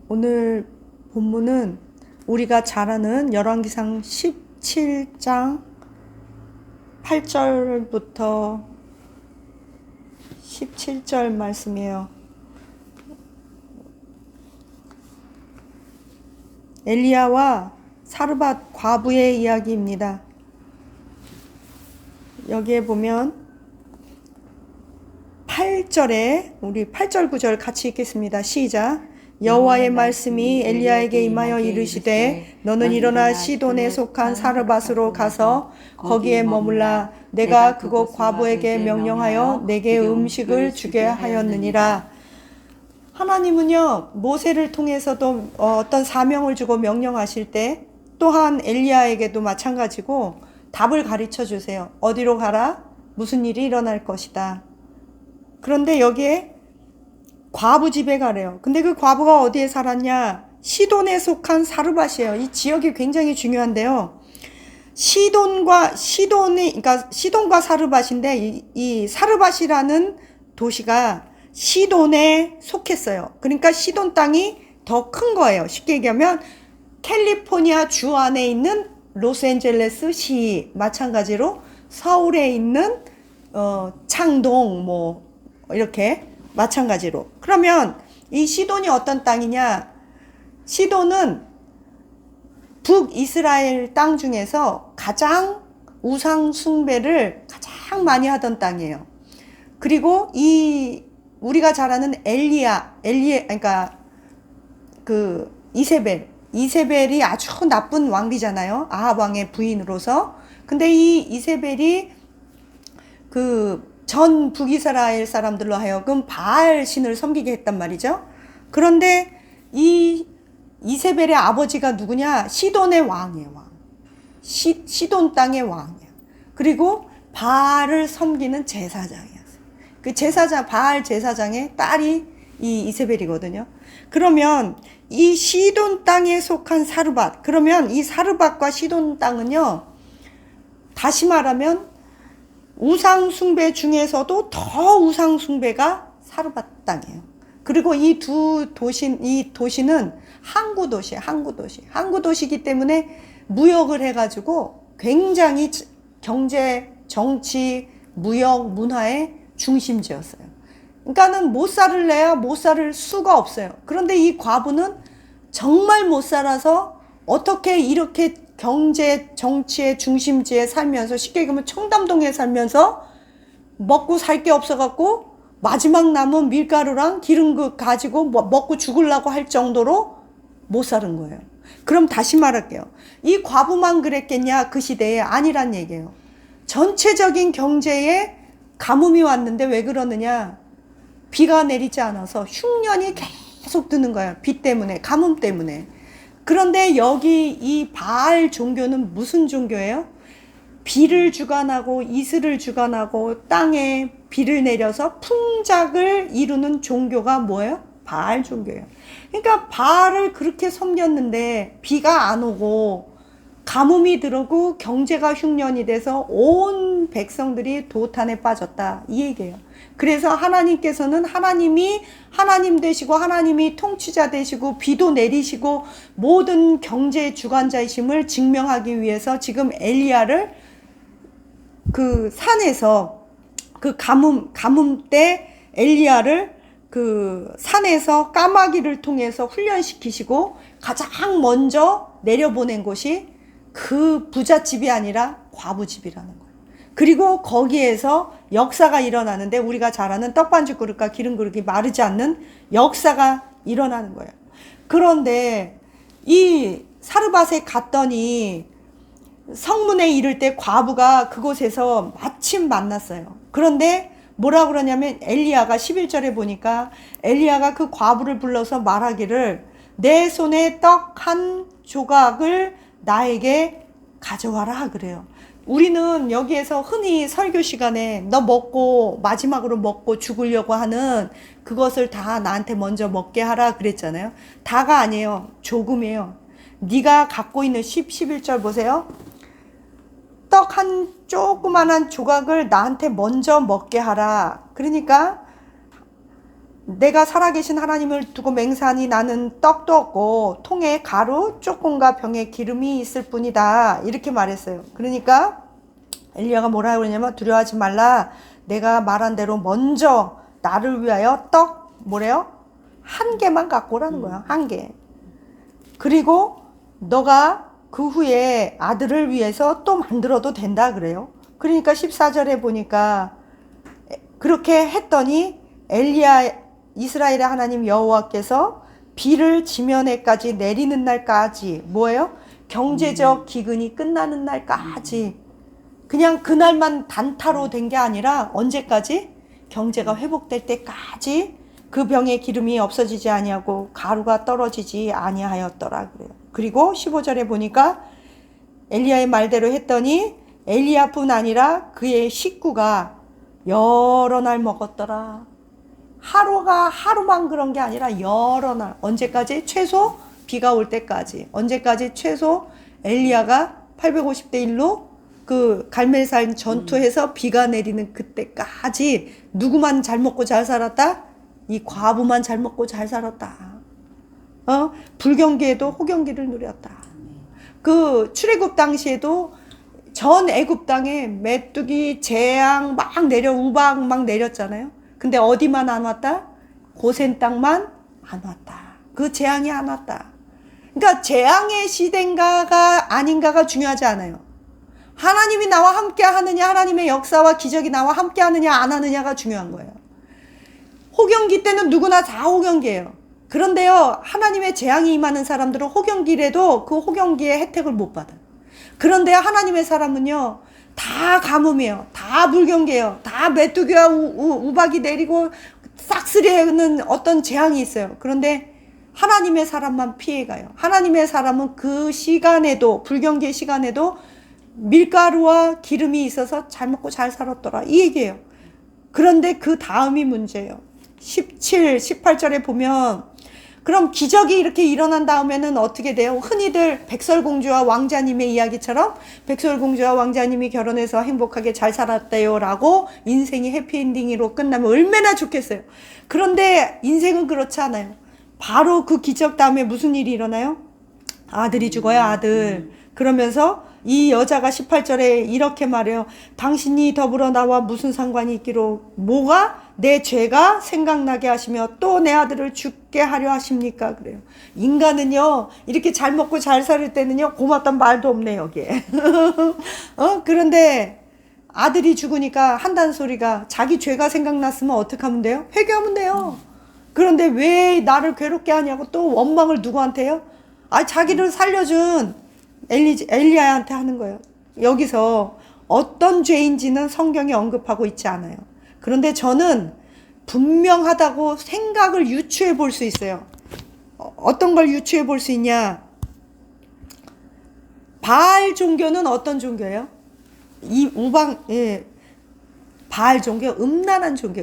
오늘 본문은 우리가 잘 아는 열왕기상 17장 8절부터 17절 말씀이에요. 엘리야와 사르밧 과부의 이야기입니다. 여기에 보면 8절에 우리 8절 9절 같이 읽겠습니다. 시작. 여호와의 말씀이 엘리야에게 임하여 이르시되 너는 일어나 시돈에 속한 사르밧으로 가서 거기에 머물라. 내가 그곳 과부에게 명령하여 내게 음식을 주게 하였느니라. 하나님은요, 모세를 통해서도 어떤 사명을 주고 명령하실 때 또한 엘리야에게도 마찬가지고 답을 가르쳐 주세요. 어디로 가라? 무슨 일이 일어날 것이다. 그런데 여기에 과부 집에 가래요. 근데 그 과부가 어디에 살았냐? 시돈에 속한 사르밧이에요. 이 지역이 굉장히 중요한데요. 시돈과 사르밧인데 이 사르밧이라는 도시가 시돈에 속했어요. 그러니까 시돈 땅이 더 큰 거예요. 쉽게 얘기하면 캘리포니아 주 안에 있는 로스앤젤레스 시, 마찬가지로 서울에 있는 창동 뭐 이렇게 마찬가지로. 그러면 이 시돈이 어떤 땅이냐? 시돈은 북이스라엘 땅 중에서 가장 우상 숭배를 가장 많이 하던 땅이에요. 그리고 이 우리가 잘 아는 그러니까 그 이세벨이 아주 나쁜 왕비잖아요. 아합 왕의 부인으로서. 근데 이 이세벨이 그 전 북이스라엘 사람들로 하여금 바알 신을 섬기게 했단 말이죠. 그런데 이 이세벨의 아버지가 누구냐? 시돈의 왕이에요. 왕. 시돈 땅의 왕이에요. 그리고 바알을 섬기는 제사장이었어요. 그 바알 제사장의 딸이 이 이세벨이거든요. 그러면 이 시돈 땅에 속한 사르밧, 그러면 이 사르밧과 시돈 땅은요, 다시 말하면 우상 숭배 중에서도 더 우상 숭배가 사르밧 땅이에요. 그리고 이 도시는 항구도시이기 때문에 무역을 해가지고 굉장히 경제, 정치, 무역, 문화의 중심지였어요. 그러니까는 못 살래야 못 살 수가 없어요. 그런데 이 과부는 정말 못 살아서 어떻게 이렇게 경제, 정치의 중심지에 살면서, 쉽게 얘기하면 청담동에 살면서 먹고 살 게 없어갖고 마지막 남은 밀가루랑 기름 가지고 먹고 죽으려고 할 정도로 못 사는 거예요. 그럼 다시 말할게요. 이 과부만 그랬겠냐? 그 시대에 아니란 얘기예요. 전체적인 경제에 가뭄이 왔는데 왜 그러느냐? 비가 내리지 않아서 흉년이 계속 드는 거예요. 비 때문에, 가뭄 때문에. 그런데 여기 이 바알 종교는 무슨 종교예요? 비를 주관하고 이슬을 주관하고 땅에 비를 내려서 풍작을 이루는 종교가 뭐예요? 바알 종교예요. 그러니까 바알을 그렇게 섬겼는데 비가 안 오고 가뭄이 들고 경제가 흉년이 돼서 온 백성들이 도탄에 빠졌다, 이 얘기예요. 그래서 하나님께서는 하나님이 하나님 되시고 하나님이 통치자 되시고 비도 내리시고 모든 경제 주관자이심을 증명하기 위해서 지금 엘리야를 그 산에서 그 가뭄 때 엘리야를 그 산에서 까마귀를 통해서 훈련시키시고 가장 먼저 내려보낸 곳이 그 부잣집이 아니라 과부집이라는 거예요. 그리고 거기에서 역사가 일어나는데, 우리가 잘 아는 떡반죽 그릇과 기름 그릇이 마르지 않는 역사가 일어나는 거예요. 그런데 이 사르밧에 갔더니 성문에 이를 때 과부가 그곳에서 마침 만났어요. 그런데 뭐라 그러냐면 엘리야가 11절에 보니까 엘리야가 그 과부를 불러서 말하기를 내 손에 떡 한 조각을 나에게 가져와라 그래요. 우리는 여기에서 흔히 설교 시간에 너 먹고 마지막으로 먹고 죽으려고 하는 그것을 다 나한테 먼저 먹게 하라 그랬잖아요. 다가 아니에요. 조금이에요. 네가 갖고 있는 11절 보세요. 떡 한 조그만한 조각을 나한테 먼저 먹게 하라. 그러니까 내가 살아계신 하나님을 두고 맹세하니 나는 떡도 없고 통에 가루 조금과 병에 기름이 있을 뿐이다. 이렇게 말했어요. 그러니까 엘리야가 뭐라 그러냐면 두려워하지 말라. 내가 말한 대로 먼저 나를 위하여 떡 뭐래요? 한 개만 갖고 오라는 거야. 한 개. 그리고 너가 그 후에 아들을 위해서 또 만들어도 된다 그래요. 그러니까 14절에 보니까 그렇게 했더니 엘리야 이스라엘의 하나님 여호와께서 비를 지면에까지 내리는 날까지 뭐예요? 경제적 기근이 끝나는 날까지 그냥 그날만 단타로 된 게 아니라 언제까지? 경제가 회복될 때까지 그 병의 기름이 없어지지 아니하고 가루가 떨어지지 아니하였더라 그래요. 그리고 15절에 보니까 엘리야의 말대로 했더니 엘리야뿐 아니라 그의 식구가 여러 날 먹었더라. 하루만 그런 게 아니라 여러 날. 언제까지? 최소 비가 올 때까지. 언제까지? 최소 엘리야가 850대 1로 그 갈멜산 전투해서 비가 내리는 그때까지 누구만 잘 먹고 잘 살았다? 이 과부만 잘 먹고 잘 살았다. 불경기에도 호경기를 누렸다. 그 출애굽 당시에도 전 애굽 땅에 메뚜기, 재앙 막 내려 우박 막 내렸잖아요. 근데 어디만 안 왔다? 고센 땅만 안 왔다. 그 재앙이 안 왔다. 그러니까 재앙의 시대인가가 아닌가가 중요하지 않아요. 하나님이 나와 함께 하느냐, 하나님의 역사와 기적이 나와 함께 하느냐 안 하느냐가 중요한 거예요. 호경기 때는 누구나 다 호경기예요. 그런데요, 하나님의 재앙이 임하는 사람들은 호경기라도 그 호경기의 혜택을 못 받아요. 그런데 하나님의 사람은요, 다 가뭄이에요. 다 불경기예요. 다 메뚜기와 우박이 내리고 싹쓸이하는 어떤 재앙이 있어요. 그런데 하나님의 사람만 피해가요. 하나님의 사람은 그 시간에도, 불경기의 시간에도 밀가루와 기름이 있어서 잘 먹고 잘 살았더라. 이 얘기예요. 그런데 그 다음이 문제예요. 17, 18절에 보면 그럼 기적이 이렇게 일어난 다음에는 어떻게 돼요? 흔히들 백설공주와 왕자님의 이야기처럼 백설공주와 왕자님이 결혼해서 행복하게 잘 살았대요 라고 인생이 해피엔딩으로 끝나면 얼마나 좋겠어요. 그런데 인생은 그렇지 않아요. 바로 그 기적 다음에 무슨 일이 일어나요? 아들이 죽어요, 아들. 그러면서 이 여자가 18절에 이렇게 말해요. 당신이 더불어 나와 무슨 상관이 있기로 뭐가 내 죄가 생각나게 하시며 또 내 아들을 죽게 하려 하십니까? 그래요. 인간은요, 이렇게 잘 먹고 잘 살 때는요, 고맙단 말도 없네, 여기에. 그런데 아들이 죽으니까 한다는 소리가 자기 죄가 생각났으면 어떻게 하면 돼요? 회개하면 돼요. 그런데 왜 나를 괴롭게 하냐고 또 원망을 누구한테 해요? 자기를 살려준 엘리야한테 하는 거예요. 여기서 어떤 죄인지는 성경에 언급하고 있지 않아요. 그런데 저는 분명하다고 생각을 유추해 볼 수 있어요. 어떤 걸 유추해 볼 수 있냐? 바알 종교는 어떤 종교예요? 바알 종교, 음란한 종교.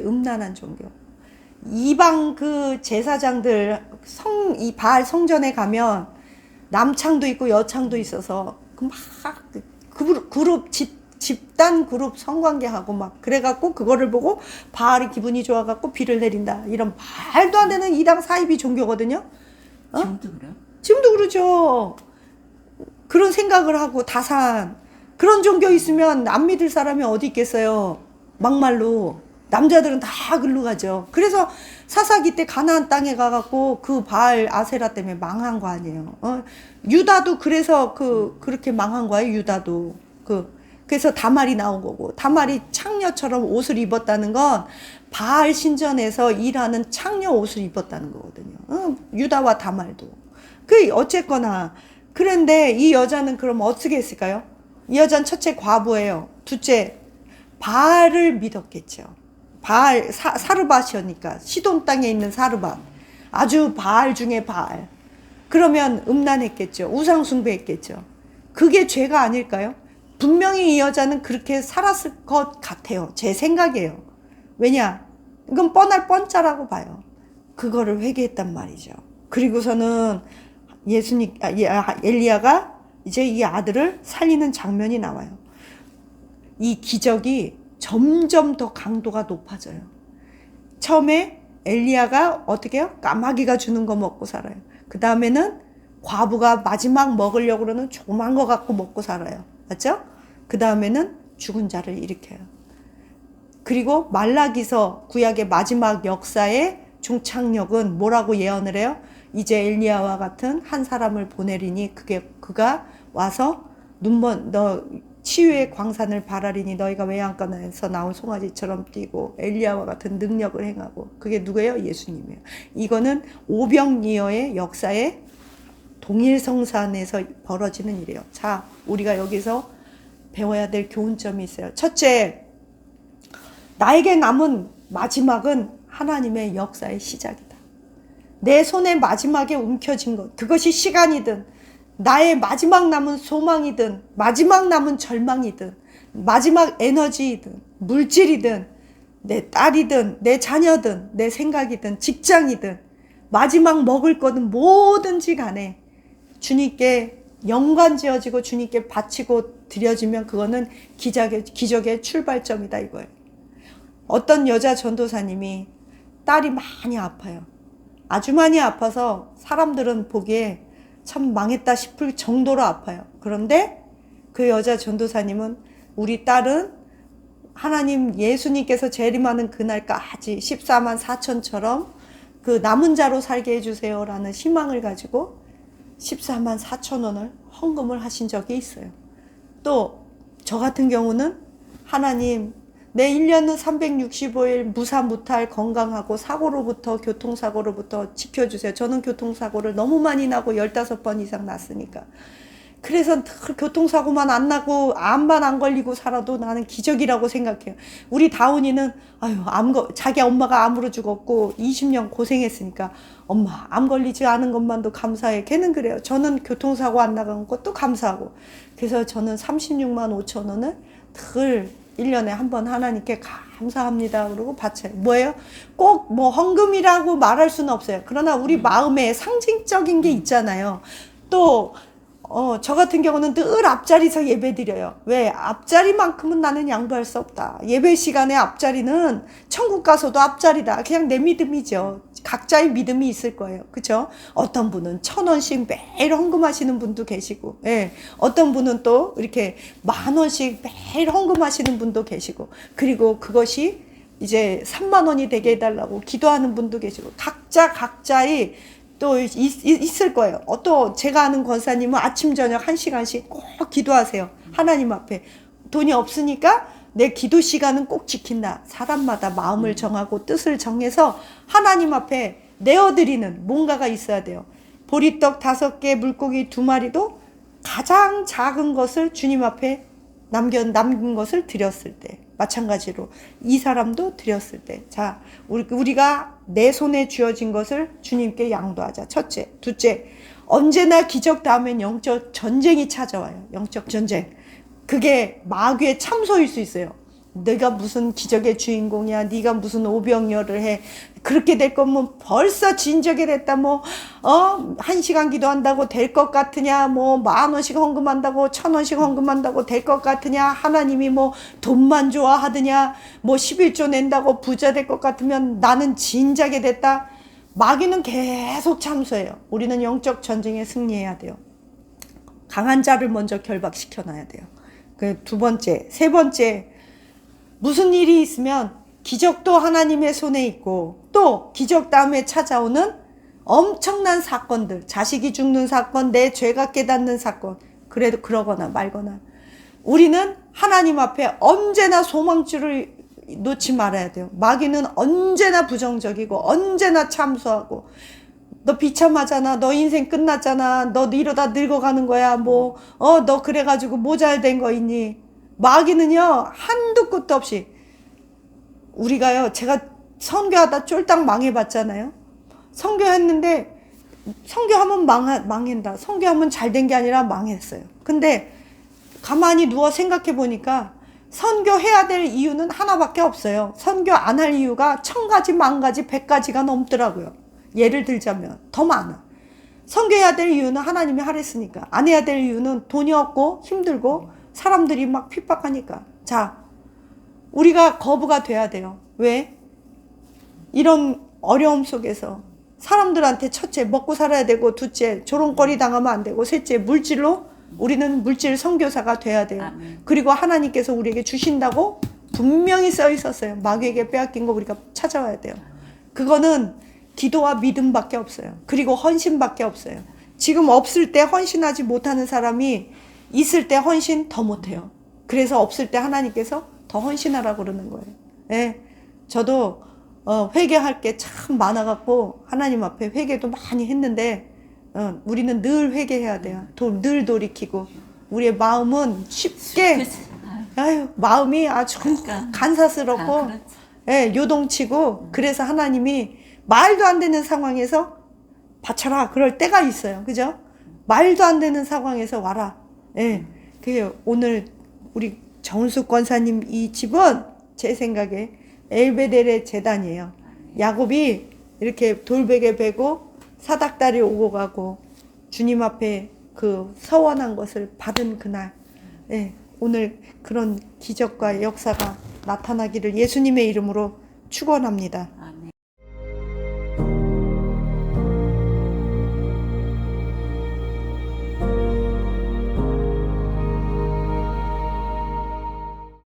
이방 그 제사장들 이 바알 성전에 가면 남창도 있고 여창도 있어서 막 그룹 집단 그룹 성관계하고 막 그래갖고 그거를 보고 바알이 기분이 좋아갖고 비를 내린다. 이런 말도 안 되는 이당 사이비 종교거든요. 지금도 그래요? 지금도 그러죠. 그런 생각을 하고 다산 그런 종교 있으면 안 믿을 사람이 어디 있겠어요. 막말로 남자들은 다 글로 가죠. 그래서 사사기 때 가나안 땅에 가갖고 그 바알 아세라 때문에 망한 거 아니에요. 유다도 그래서 그렇게 망한 거예요. 유다도 그래서 다말이 나온 거고, 다말이 창녀처럼 옷을 입었다는 건 바알 신전에서 일하는 창녀 옷을 입었다는 거거든요. 유다와 다말도. 어쨌거나 그런데 이 여자는 그럼 어떻게 했을까요? 이 여자는 첫째 과부예요. 둘째 바알을 믿었겠죠. 바알 사르밧이니까 시돈 땅에 있는 사르밧, 아주 바알 중에 바알. 그러면 음란했겠죠. 우상 숭배했겠죠. 그게 죄가 아닐까요? 분명히 이 여자는 그렇게 살았을 것 같아요. 제 생각이에요. 왜냐? 이건 뻔할 뻔짜라고 봐요. 그거를 회개했단 말이죠. 그리고서는 엘리야가 이제 이 아들을 살리는 장면이 나와요. 이 기적이 점점 더 강도가 높아져요. 처음에 엘리야가 어떻게 해요? 까마귀가 주는 거 먹고 살아요. 그 다음에는 과부가 마지막 먹으려고 그러는 조그만 거 갖고 먹고 살아요. 맞죠? 그 다음에는 죽은 자를 일으켜요. 그리고 말라기서 구약의 마지막 역사의 종착역은 뭐라고 예언을 해요? 이제 엘리야와 같은 한 사람을 보내리니 그가 와서 너 치유의 광산을 바라리니 너희가 외양간에서 나온 송아지처럼 뛰고 엘리야와 같은 능력을 행하고. 그게 누구예요? 예수님이에요. 이거는 오병이어의 역사의 동일성산에서 벌어지는 일이에요. 자, 우리가 여기서 배워야 될 교훈점이 있어요. 첫째, 나에게 남은 마지막은 하나님의 역사의 시작이다. 내 손에 마지막에 움켜진 것, 그것이 시간이든 나의 마지막 남은 소망이든 마지막 남은 절망이든 마지막 에너지이든 물질이든 내 딸이든 내 자녀든 내 생각이든 직장이든 마지막 먹을 거든 뭐든지 간에 주님께 연관지어지고 주님께 바치고 드려지면 그거는 기적의 출발점이다 이거예요. 어떤 여자 전도사님이 딸이 많이 아파요. 아주 많이 아파서 사람들은 보기에 참 망했다 싶을 정도로 아파요. 그런데 그 여자 전도사님은 우리 딸은 하나님 예수님께서 재림하는 그날까지 14만 4천처럼 그 남은 자로 살게 해주세요 라는 희망을 가지고 14만 4천 원을 헌금을 하신 적이 있어요. 또 저 같은 경우는 하나님 내 1년은 365일 무사무탈 건강하고 교통사고로부터 지켜주세요. 저는 교통사고를 너무 많이 나고 15번 이상 났으니까. 그래서 교통사고만 안 나고 암만 안 걸리고 살아도 나는 기적이라고 생각해요. 우리 다운이는 자기 엄마가 암으로 죽었고 20년 고생했으니까 엄마 암 걸리지 않은 것만도 감사해. 걔는 그래요. 저는 교통사고 안 나간 것도 감사하고. 그래서 저는 36만 5천 원을 늘 1년에 한 번 하나님께 감사합니다. 그러고 바쳐요. 뭐예요? 꼭 뭐 헌금이라고 말할 수는 없어요. 그러나 우리 마음에 상징적인 게 있잖아요. 또 저 같은 경우는 늘 앞자리에서 예배 드려요. 왜? 앞자리만큼은 나는 양보할 수 없다. 예배 시간에 앞자리는 천국 가서도 앞자리다. 그냥 내 믿음이죠. 각자의 믿음이 있을 거예요. 그쵸? 어떤 분은 1,000원씩 매일 헌금하시는 분도 계시고, 예. 어떤 분은 또 이렇게 10,000원씩 매일 헌금하시는 분도 계시고, 그리고 그것이 이제 3만 원이 되게 해달라고 기도하는 분도 계시고, 각자의 또 있을 거예요. 또 제가 아는 권사님은 아침 저녁 1시간씩 꼭 기도하세요. 하나님 앞에. 돈이 없으니까 내 기도 시간은 꼭 지킨다. 사람마다 마음을 정하고 뜻을 정해서 하나님 앞에 내어드리는 뭔가가 있어야 돼요. 보리떡 5개, 물고기 2마리도 가장 작은 것을 주님 앞에 남긴 것을 드렸을 때, 마찬가지로 이 사람도 드렸을 때, 자, 우리가 내 손에 쥐어진 것을 주님께 양도하자. 첫째. 둘째, 언제나 기적 다음엔 영적 전쟁이 찾아와요. 영적 전쟁. 그게 마귀의 참소일 수 있어요. 네가 무슨 기적의 주인공이야. 네가 무슨 오병이어를 해. 그렇게 될 거면 벌써 진적이 됐다. 1시간 기도한다고 될 것 같으냐. 10,000원씩 헌금한다고 1,000원씩 헌금한다고 될 것 같으냐. 하나님이 돈만 좋아하더냐. 11조 낸다고 부자 될 것 같으면 나는 진작에 됐다. 마귀는 계속 참소해요. 우리는 영적 전쟁에 승리해야 돼요. 강한 자를 먼저 결박시켜 놔야 돼요. 그 두 번째, 세 번째, 무슨 일이 있으면 기적도 하나님의 손에 있고 또 기적 다음에 찾아오는 엄청난 사건들, 자식이 죽는 사건, 내 죄가 깨닫는 사건, 그래도 그러거나 말거나 우리는 하나님 앞에 언제나 소망줄을 놓지 말아야 돼요. 마귀는 언제나 부정적이고 언제나 참소하고 너 비참하잖아. 너 인생 끝났잖아. 너 이러다 늙어가는 거야. 너 그래가지고 모자랄된 거 있니? 마귀는요, 한두 끝도 없이. 우리가요, 제가 선교하다 쫄딱 망해봤잖아요. 선교했는데, 선교하면 망한다. 선교하면 잘 된 게 아니라 망했어요. 근데, 가만히 누워 생각해 보니까, 선교해야 될 이유는 하나밖에 없어요. 선교 안 할 이유가 1,000가지, 10,000가지, 100가지가 넘더라고요. 예를 들자면 더 많아. 선교해야 될 이유는 하나님이 하랬으니까. 안 해야 될 이유는 돈이 없고 힘들고 사람들이 막 핍박하니까. 자, 우리가 거부가 돼야 돼요. 왜? 이런 어려움 속에서 사람들한테 첫째 먹고 살아야 되고, 둘째 조롱거리 당하면 안 되고, 셋째 물질로 우리는 물질 선교사가 돼야 돼요. 아멘. 그리고 하나님께서 우리에게 주신다고 분명히 써 있었어요. 마귀에게 빼앗긴 거 우리가 찾아와야 돼요. 그거는 기도와 믿음밖에 없어요. 그리고 헌신밖에 없어요. 지금 없을 때 헌신하지 못하는 사람이 있을 때 헌신 더 못해요. 그래서 없을 때 하나님께서 더 헌신하라고 그러는 거예요. 예. 저도 회개할 게 참 많아갖고 하나님 앞에 회개도 많이 했는데, 우리는 늘 회개해야 돼요. 늘 돌이키고, 우리의 마음은 쉽게, 그치. 마음이 아주 그러니까. 간사스럽고, 그렇지. 예, 요동치고, 그래서 하나님이 말도 안 되는 상황에서 바쳐라 그럴 때가 있어요. 그죠? 말도 안 되는 상황에서 와라. 예. 그 오늘 우리 정은숙 권사님 이 집은 제 생각에 엘베델의 재단이에요. 야곱이 이렇게 돌베개 베고 사닥다리 오고 가고 주님 앞에 그 서원한 것을 받은 그날, 예, 오늘 그런 기적과 역사가 나타나기를 예수님의 이름으로 축원합니다.